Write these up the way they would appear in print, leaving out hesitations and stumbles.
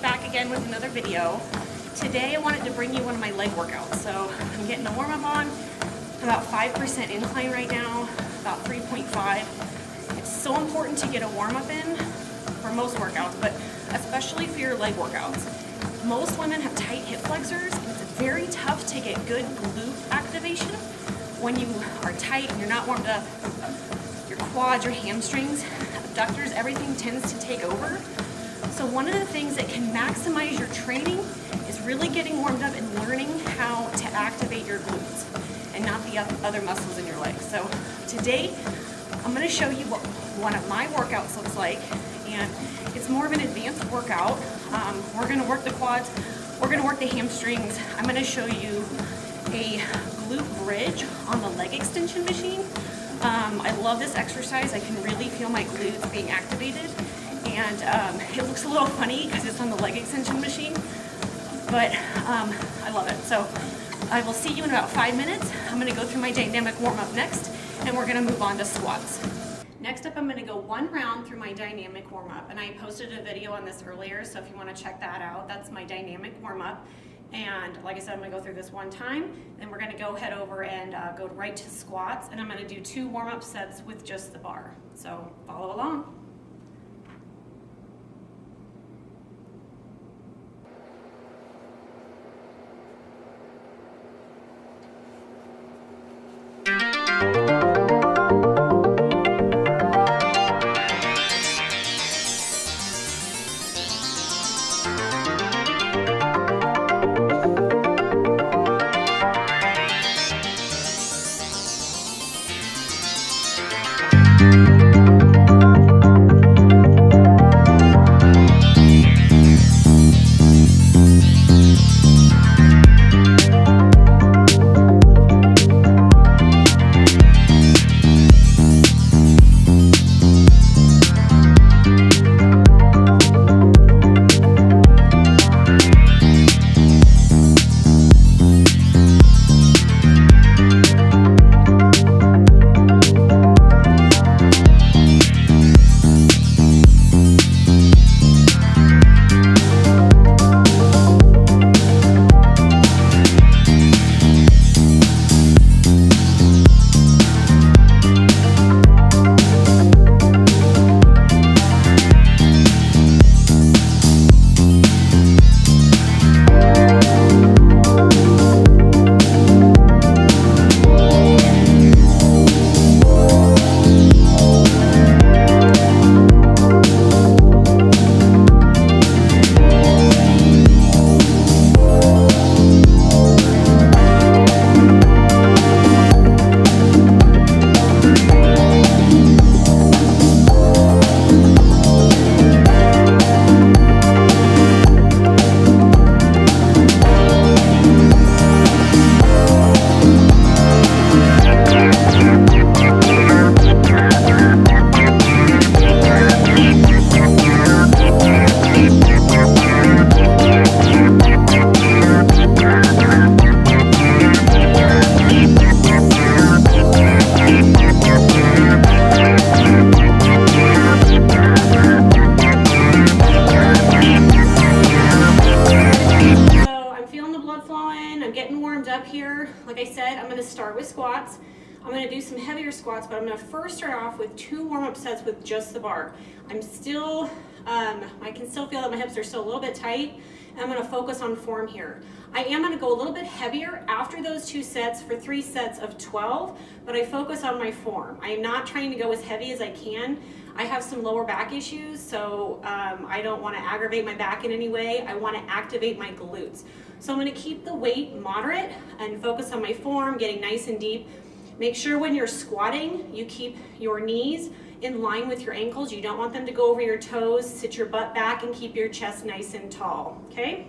back again with another video. Today I wanted to bring you one of my leg workouts. So I'm getting the warm-up on, about 5% incline right now, about 3.5. It's so important to get a warm-up in for most workouts, but especially for your leg workouts. Most women have tight hip flexors, and it's very tough to get good glute activation when you are tight and you're not warmed up. Your quads, your hamstrings, abductors, everything tends to take over. So one of the things that can maximize your training is really getting warmed up and learning how to activate your glutes and not the other muscles in your legs. So today I'm going to show you what one of my workouts looks like, and it's more of an advanced workout. We're going to work the quads, we're going to work the hamstrings. I'm going to show you a glute bridge on the leg extension machine. I love this exercise. I can really feel my glutes being activated, and it looks a little funny because it's on the leg extension machine, but I love it. So I will see you in about 5 minutes. I'm going to go through my dynamic warm-up next, and we're going to move on to squats. Next up, I'm going to go one round through my dynamic warm-up, and I posted a video on this earlier, so if you want to check that out, that's my dynamic warm-up. And like I said, I'm going to go through this one time, then we're going to go head over and go right to squats, and I'm going to do 2 warm-up sets with just the bar. So follow along. Like I said, I'm going to start with squats. I'm going to do some heavier squats, but I'm going to first start off with 2 warm-up sets with just the bar. I'm still, I can still feel that my hips are still a little bit tight, and I'm going to focus on form here. I am going to go a little bit heavier after those 2 sets for 3 sets of 12, but I focus on my form. I am not trying to go as heavy as I can. I have some lower back issues, so I don't want to aggravate my back in any way. I want to activate my glutes. So I'm going to keep the weight moderate and focus on my form, getting nice and deep. Make sure when you're squatting, you keep your knees in line with your ankles. You don't want them to go over your toes. Sit your butt back and keep your chest nice and tall, okay?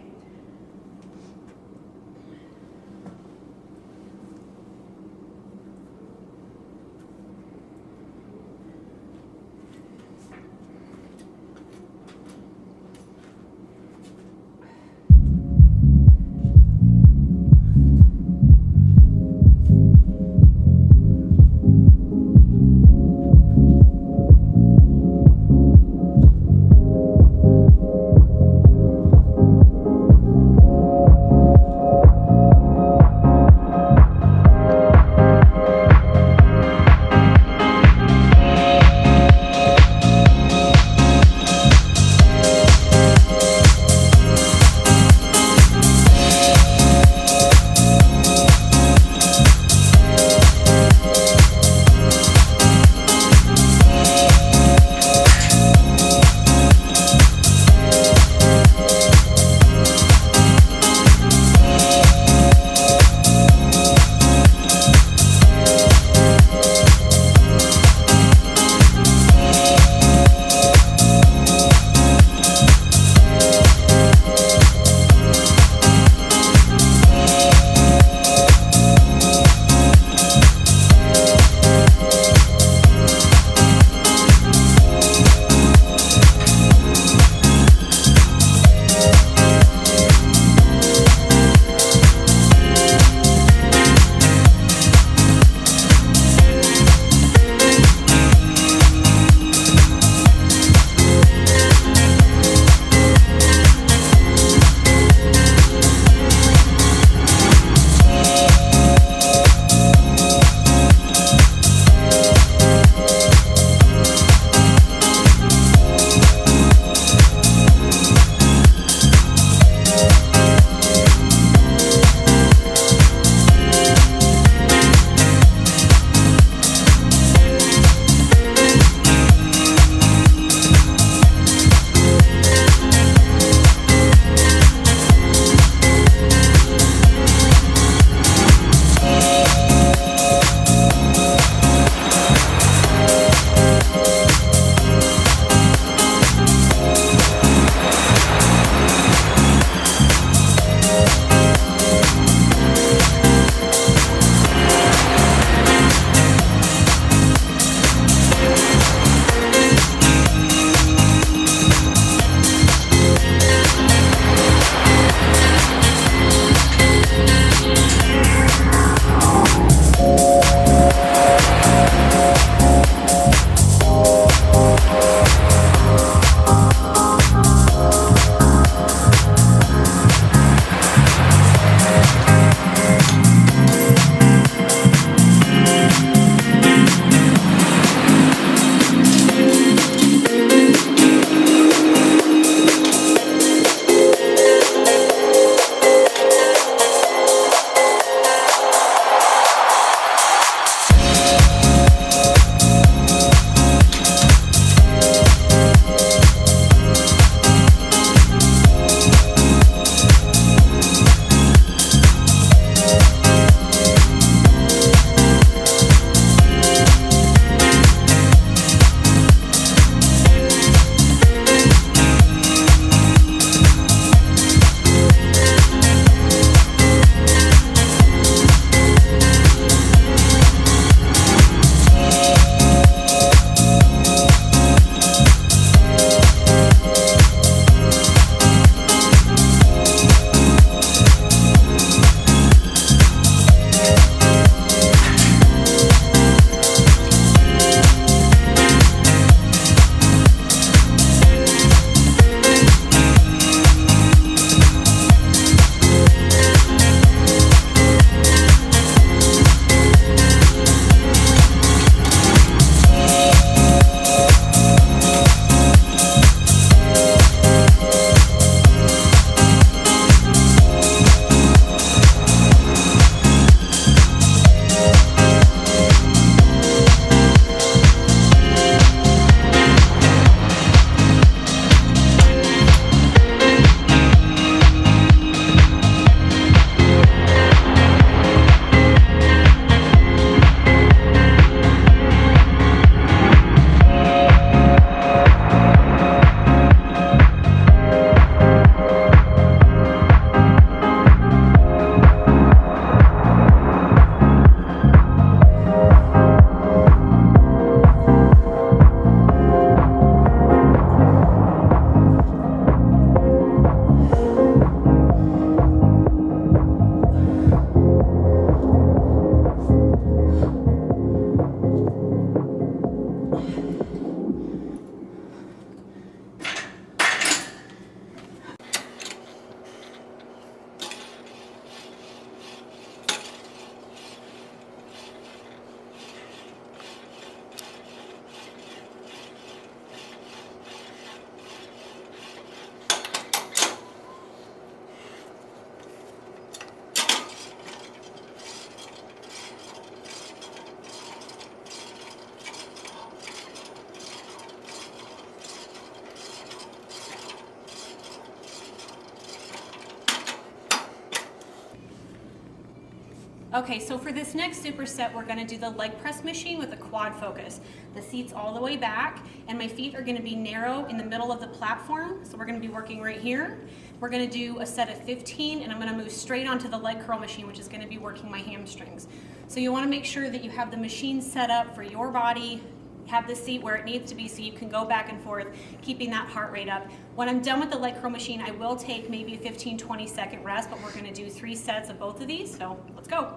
Okay, so for this next superset, we're gonna do the leg press machine with a quad focus. The seat's all the way back, and my feet are gonna be narrow in the middle of the platform, so we're gonna be working right here. We're gonna do a set of 15, and I'm gonna move straight onto the leg curl machine, which is gonna be working my hamstrings. So you wanna make sure that you have the machine set up for your body, have the seat where it needs to be so you can go back and forth, keeping that heart rate up. When I'm done with the leg curl machine, I will take maybe a 15-20 second rest, but we're gonna do 3 sets of both of these, so let's go.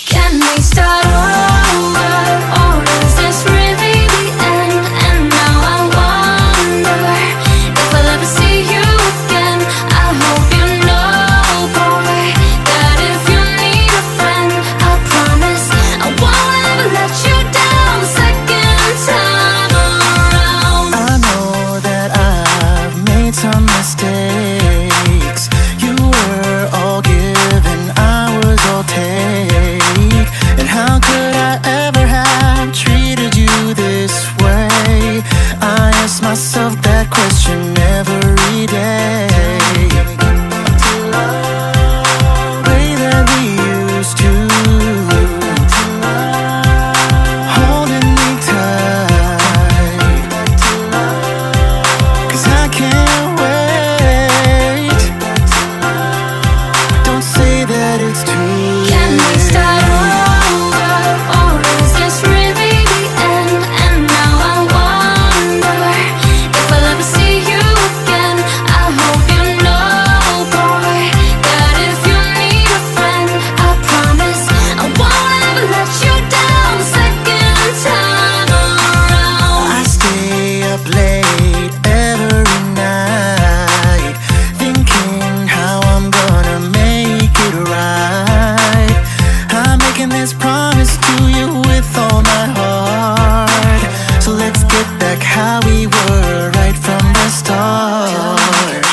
Can we start over, or is this really the end? And now I wonder if I'll ever see you again. I hope you know, boy, that if you need a friend, I promise I won't ever let you down the second time around. I know that I've made some mistakes. You were all give and I was all take. And how could I ever have treated you this way? I ask myself that question every day. Way that we used to, holding me tight, 'cause I can't wait. Don't say that it's too late. Can we start over, or is this really the end? And now I wonder if I'll ever see you again. I hope you know, boy, that if you need a friend, I promise I won't ever let you down the second time around. I stay up late every night, thinking how I'm gonna make it right. I'm making this promise to you with all my heart. So let's get back how we were right from the start.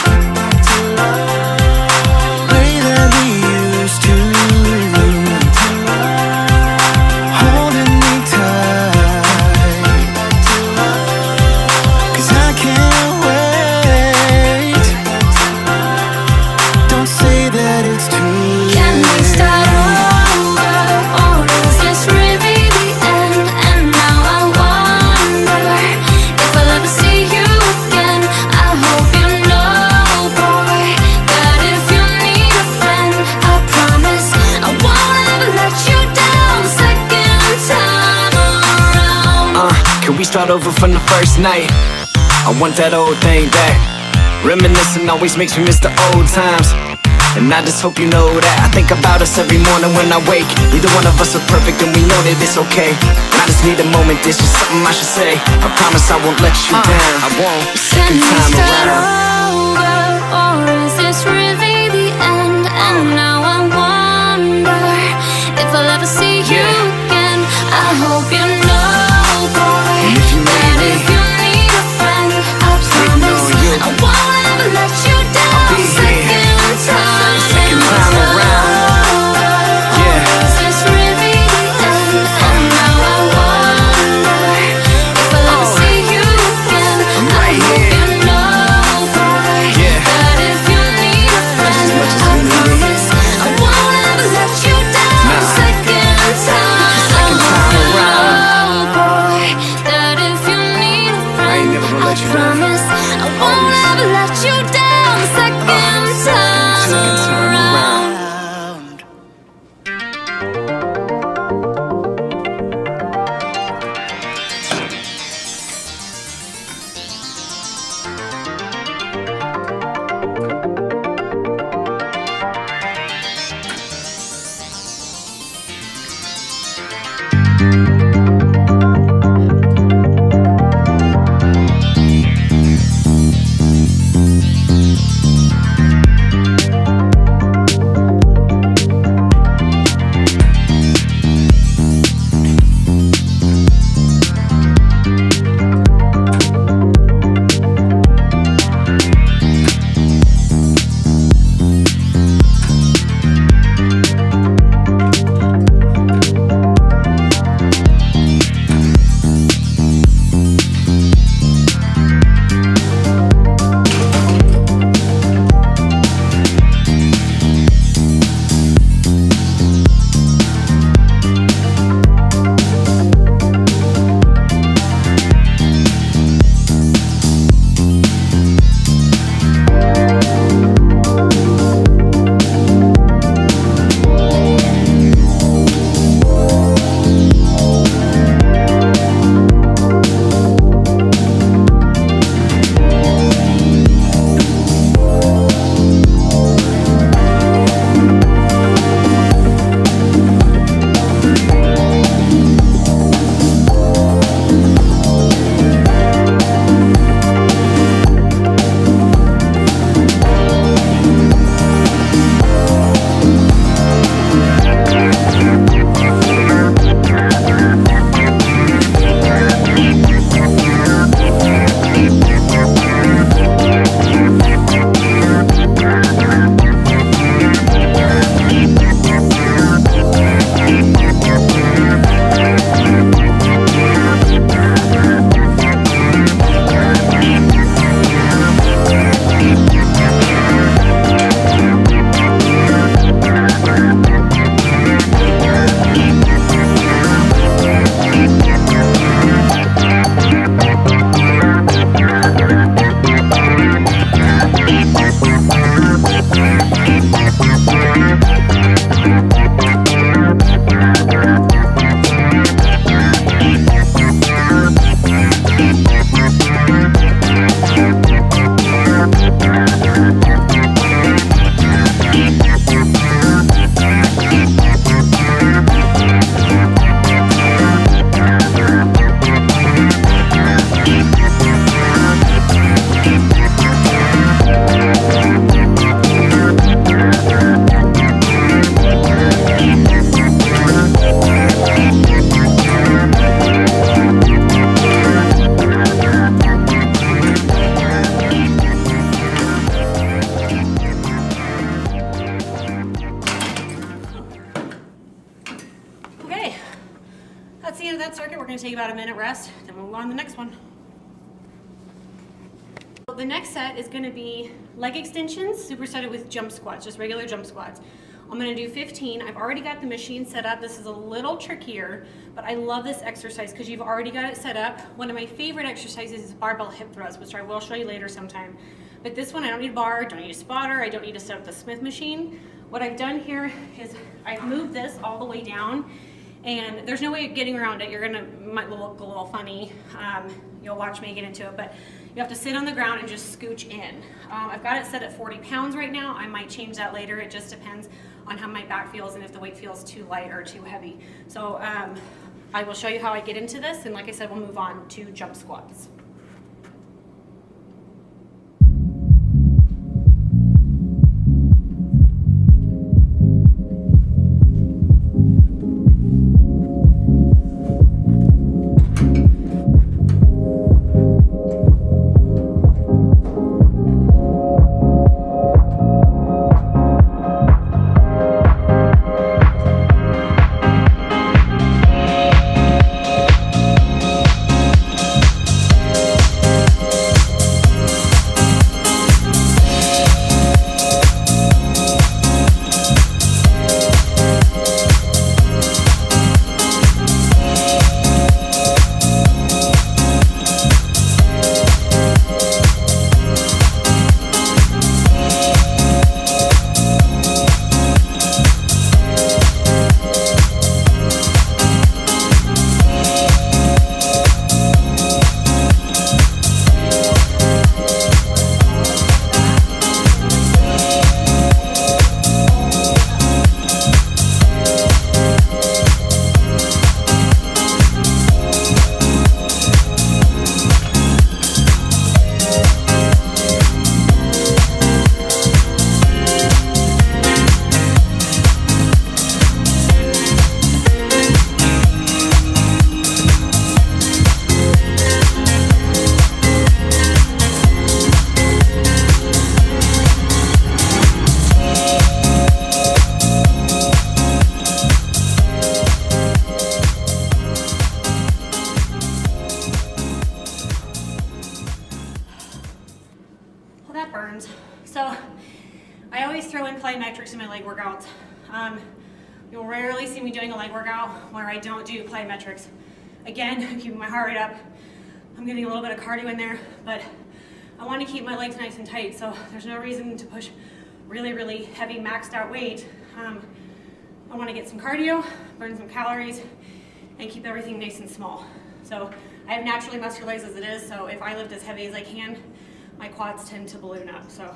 Way that we used to, holding me tight, 'cause I can't wait. Don't say that it's too late. Can we start over, or is this really the end? And now I wonder if I'll ever see you again. I hope you know, boy, that if you need a friend, I promise I won't ever let you down the second time around. Can we start over from the first night? I want that old thing back. Reminiscing always makes me miss the old times. And I just hope you know that I think about us every morning when I wake. Neither one of us are perfect and we know that it's okay. And I just need a moment, this is something I should say. I promise I won't let you down, I won't the Can second we time start around. over, or is this really the end? And now I wonder if I'll ever see you again. I hope you know, boy, And if you need that me, if you need a friend, I promise you. I won't ever let you down I'll be the here. second time Second time around. Yeah. Is this really the end? And now I wonder if I'll ever see you again. I'm I right hope here. you know, Okay, that's the end of that circuit. We're gonna take about a minute rest, then we'll move on to the next one. The next set is gonna be leg extensions, supersetted with jump squats, just regular jump squats. I'm gonna do 15. I've already got the machine set up. This is a little trickier, but I love this exercise because you've already got it set up. One of my favorite exercises is barbell hip thrusts, which I will show you later sometime. But this one, I don't need a bar, don't need a spotter, I don't need to set up the Smith machine. What I've done here is I've moved this all the way down, and there's no way of getting around it. Might look a little funny. You'll watch me get into it, but you have to sit on the ground and just scooch in. I've got it set at 40 pounds right now. I might change that later. It just depends on how my back feels and if the weight feels too light or too heavy. So I will show you how I get into this, and like I said, we'll move on to jump squats. That burns. So I always throw in plyometrics in my leg workouts. You'll rarely see me doing a leg workout where I don't do plyometrics. Again, keeping my heart rate up. I'm getting a little bit of cardio in there, but I want to keep my legs nice and tight, so there's no reason to push really, really heavy maxed out weight. I want to get some cardio, burn some calories, and keep everything nice and small. So I have naturally muscular legs as it is, so if I lift as heavy as I can, my quads tend to balloon up. So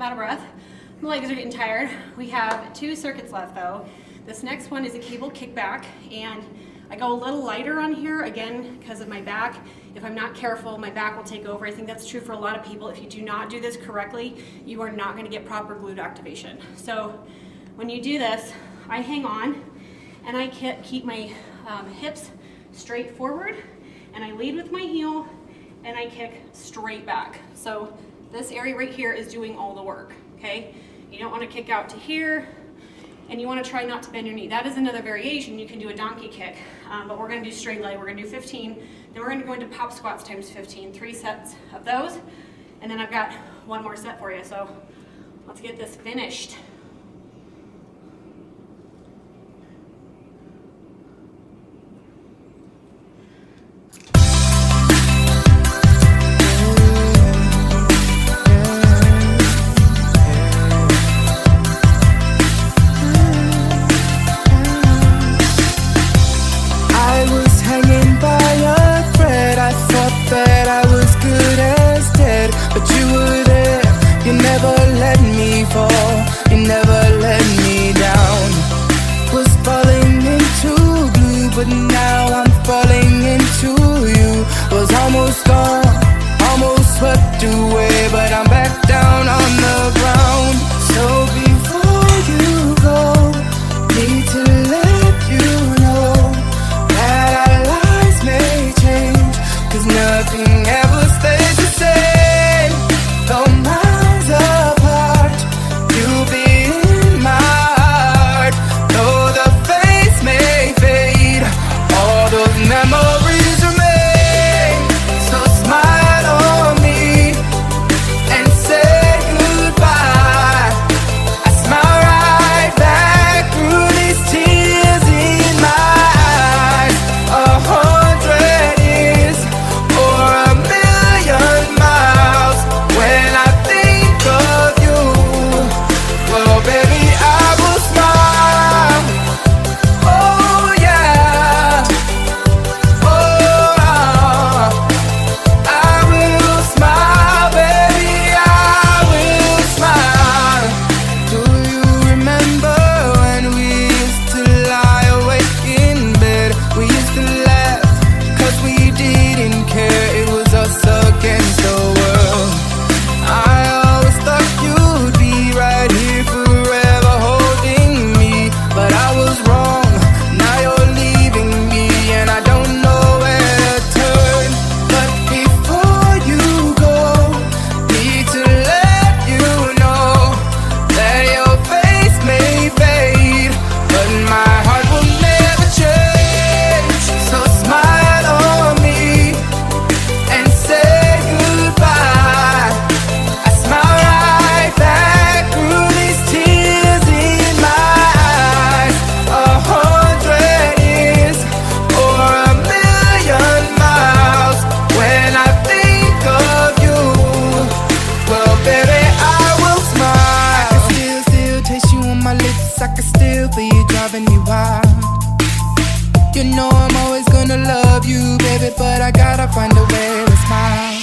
out of breath. My legs are getting tired. We have 2 circuits left though. This next one is a cable kickback, and I go a little lighter on here, again, because of my back. If I'm not careful, my back will take over. I think that's true for a lot of people. If you do not do this correctly, you are not gonna get proper glute activation. So when you do this, I hang on, and I keep my hips straight forward, and I lead with my heel, and I kick straight back. So this area right here is doing all the work, okay? You don't wanna kick out to here, and you wanna try not to bend your knee. That is another variation. You can do a donkey kick, but we're gonna do straight leg. We're gonna do 15, then we're gonna go into pop squats times 15, 3 sets of those, and then I've got one more set for you, so let's get this finished. You never let me down. Was falling into blue, but now I'm falling into you. Was almost gone, almost swept away, but I'm back down on the ground. So before you go, need to let you know that our lives may change, 'cause nothing ever stays the same. Though miles apart, you'll be in my heart. Though the face may fade, all those memories remain. So smile on me and say goodbye. I smile right back through these tears in my eyes. 100 years or a million miles, when I think of you, well baby I will smile. Oh yeah, oh I will smile, baby I will smile. Do you remember when we used to lie awake in bed? We used to laugh 'cause we didn't care. It was us against the world. I always thought you'd be right here forever holding me, but I was wrong. Now you're leaving me and I don't know where to turn. But before you go, need to let you know that your face may fade, but my heart will never change. So smile on me and say goodbye. I smile right back through these tears in my eyes. 100 years or a million miles, when I think of you, well baby I will smile. I can still taste you on my lips. I can still feel you driving me wild. You know I'm always gonna love you, baby, but I gotta find a way to smile.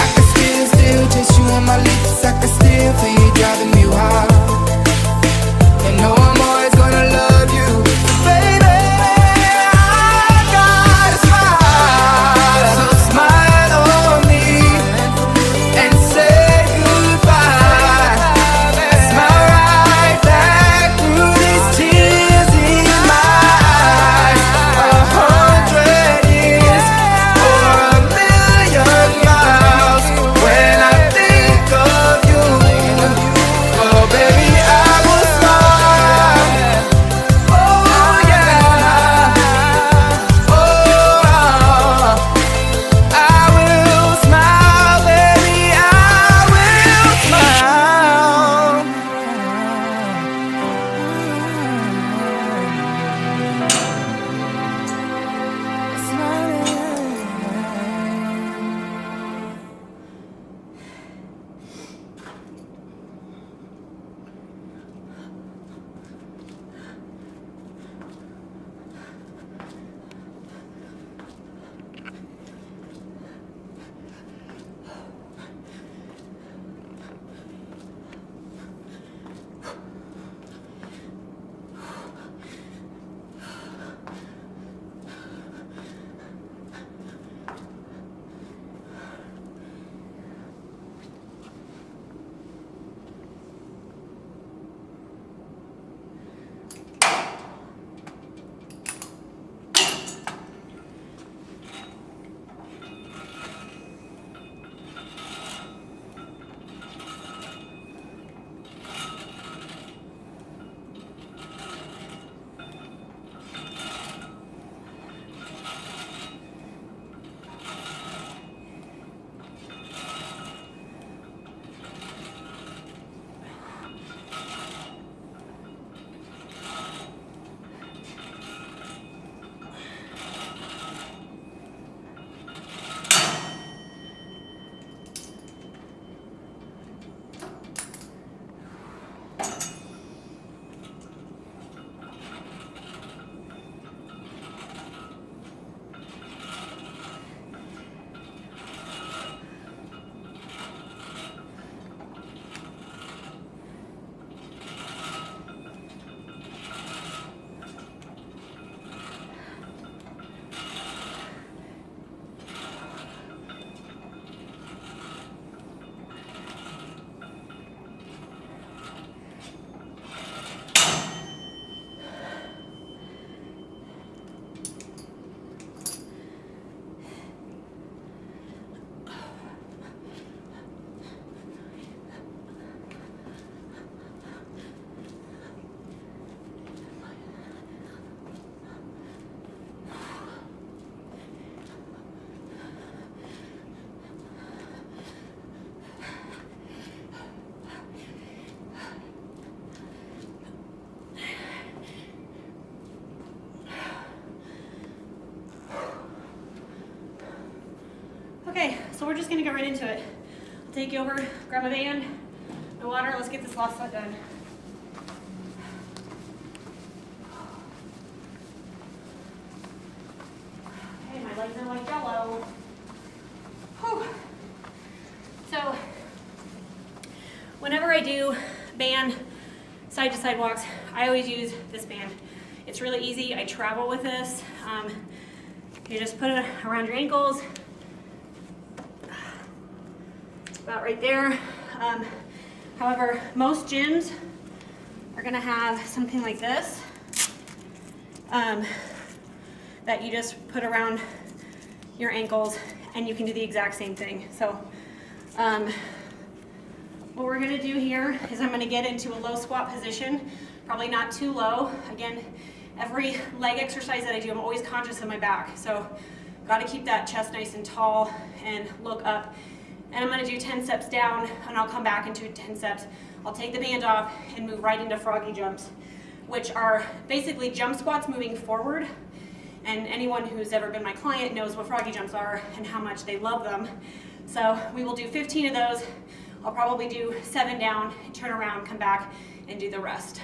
I can still taste you on my lips. I can still feel you driving me wild. You know I'm always gonna love you, baby. I gotta smile. So smile on me and say goodbye. Smile right back through these tears in my eyes. 100 years or a million miles, when I think of you, oh baby So we're just gonna go right into it. I'll take you over, grab my band, my water, let's get this last set done. Okay, my legs are like jello. Whew. So, whenever I do band side to side walks, I always use this band. It's really easy, I travel with this. You just put it around your ankles, about right there. However, most gyms are gonna have something like this that you just put around your ankles, and you can do the exact same thing. So what we're gonna do here is I'm gonna get into a low squat position, probably not too low. Again, every leg exercise that I do, I'm always conscious of my back. So gotta keep that chest nice and tall and look up. And I'm gonna do 10 steps down, and I'll come back into 10 steps. I'll take the band off and move right into froggy jumps, which are basically jump squats moving forward. And anyone who's ever been my client knows what froggy jumps are and how much they love them. So we will do 15 of those. I'll probably do 7 down, turn around, come back, and do the rest.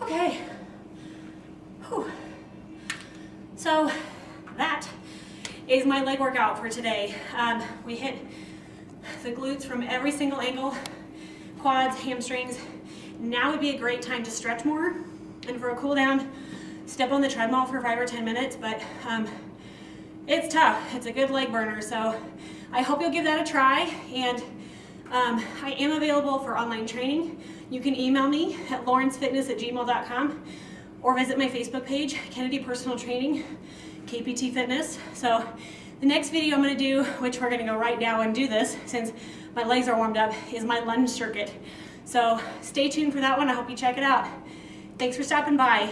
Okay. Whew. So that is my leg workout for today. We hit the glutes from every single angle, quads, hamstrings. Now would be a great time to stretch more, and for a cool down, step on the treadmill for 5 or 10 minutes, but it's tough. It's a good leg burner, so I hope you'll give that a try. And I am available for online training. You can email me at lawrencefitness@gmail.com or visit my Facebook page, Kennedy Personal Training, KPT Fitness. So the next video I'm gonna do, which we're gonna go right now and do this since my legs are warmed up, is my lunge circuit. So stay tuned for that one. I hope you check it out. Thanks for stopping by.